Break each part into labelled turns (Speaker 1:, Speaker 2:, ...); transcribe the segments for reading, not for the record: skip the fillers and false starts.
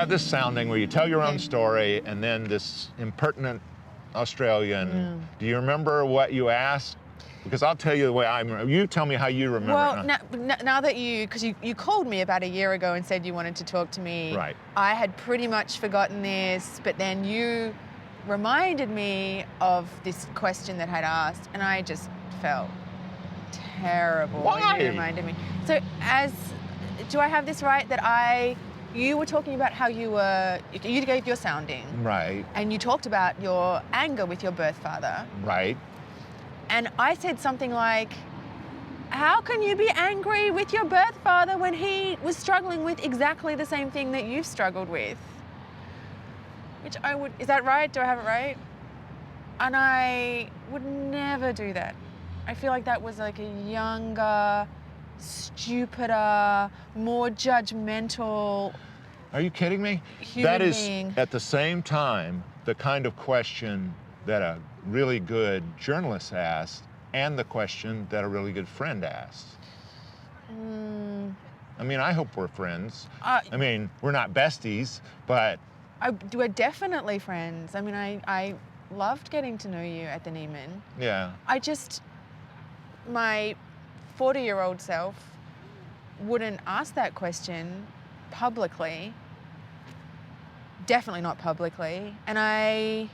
Speaker 1: have this sounding where you tell your own story, and then this impertinent Australian. Do you remember what you asked? Because I'll tell you the way I remember. You tell me how you remember.
Speaker 2: Well, now that because you called me about a year ago and said you wanted to talk to me.
Speaker 1: Right.
Speaker 2: I had pretty much forgotten this, but then you reminded me of this question that I'd asked, and I just felt terrible.
Speaker 1: Why?
Speaker 2: When you reminded me. So do I have this right that you were talking about how you gave your sounding.
Speaker 1: Right.
Speaker 2: And you talked about your anger with your birth father.
Speaker 1: Right.
Speaker 2: And I said something like, how can you be angry with your birth father when he was struggling with exactly the same thing that you've struggled with? Which is that right? Do I have it right? And I would never do that. I feel like that was like a younger, stupider, more judgmental.
Speaker 1: Are you kidding me?
Speaker 2: Human
Speaker 1: that is,
Speaker 2: being.
Speaker 1: At the same time, the kind of question that a really good journalist asks, and the question that a really good friend asks. I mean, I hope we're friends. I mean, we're not besties, but...
Speaker 2: We're definitely friends. I mean, I loved getting to know you at the Nieman.
Speaker 1: Yeah.
Speaker 2: My 40-year-old self wouldn't ask that question publicly. Definitely not publicly. And I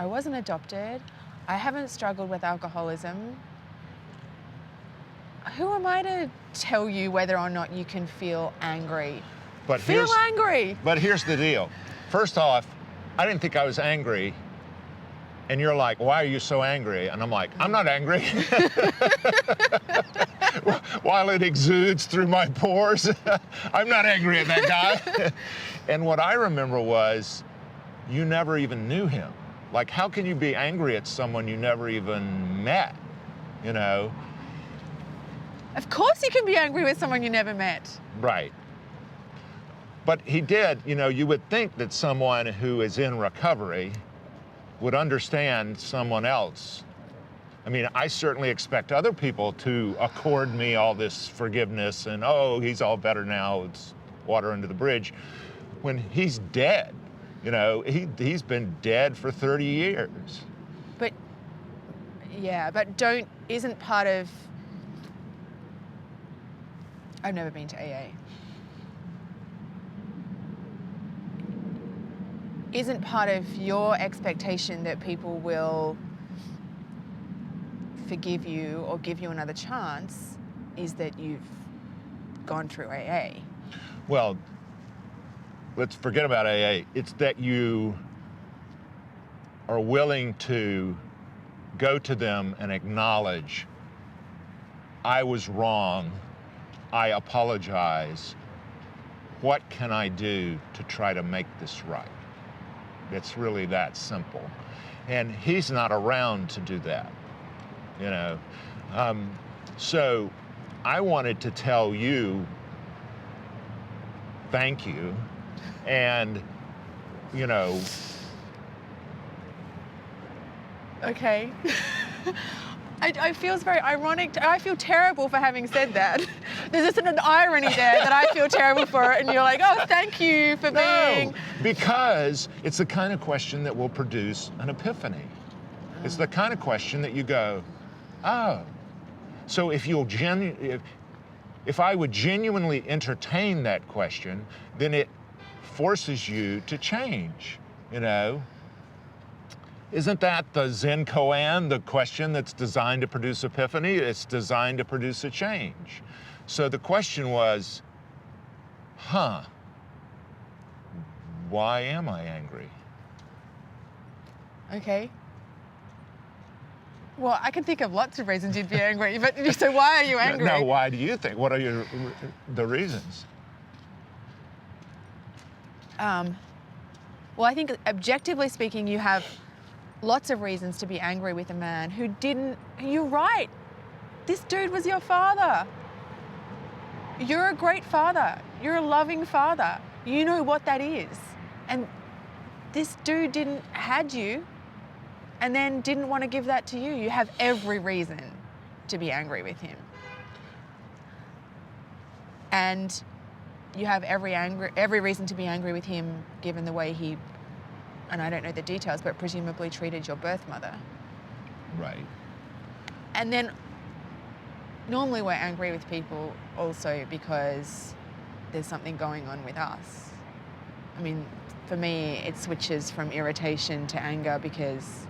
Speaker 2: wasn't adopted. I haven't struggled with alcoholism. Who am I to tell you whether or not you can feel angry? Feel angry!
Speaker 1: But here's the deal. First off, I didn't think I was angry. And you're like, why are you so angry? And I'm like, I'm not angry. While it exudes through my pores, I'm not angry at that guy. And what I remember was, you never even knew him. Like, how can you be angry at someone you never even met, you know?
Speaker 2: Of course you can be angry with someone you never met.
Speaker 1: Right. But he did, you know, you would think that someone who is in recovery would understand someone else. I mean, I certainly expect other people to accord me all this forgiveness and, oh, he's all better now, it's water under the bridge, when he's dead. You know, he's been dead for 30 years.
Speaker 2: But, yeah, but isn't part of... I've never been to AA. Isn't part of your expectation that people will forgive you or give you another chance is that you've gone through AA?
Speaker 1: Well, let's forget about AA. It's that you are willing to go to them and acknowledge, I was wrong, I apologize, what can I do to try to make this right? It's really that simple. And he's not around to do that, you know. So I wanted to tell you, thank you, and, you know.
Speaker 2: Okay. I feel it's very ironic. I feel terrible for having said that. There's just an irony there that I feel terrible for it, and you're like, oh, thank you for being...
Speaker 1: No, because it's the kind of question that will produce an epiphany. It's the kind of question that you go, oh. So if I would genuinely entertain that question, then it forces you to change, you know? Isn't that the Zen koan, the question that's designed to produce epiphany? It's designed to produce a change. So the question was, why am I angry?
Speaker 2: Okay. Well, I can think of lots of reasons you'd be angry, but so why are you angry?
Speaker 1: No, why do you think? What are the reasons?
Speaker 2: Well, I think objectively speaking, you have lots of reasons to be angry with a man who didn't... You're right. This dude was your father. You're a great father. You're a loving father. You know what that is. And this dude had you and then didn't want to give that to you. You have every reason to be angry with him. And you have every reason to be angry with him, given the way he, and I don't know the details, but presumably treated your birth mother.
Speaker 1: Right.
Speaker 2: And then normally we're angry with people also because there's something going on with us. I mean, for me, it switches from irritation to anger because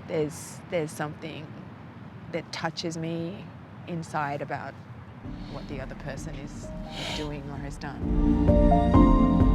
Speaker 2: there's something that touches me inside about what the other person is doing or has done.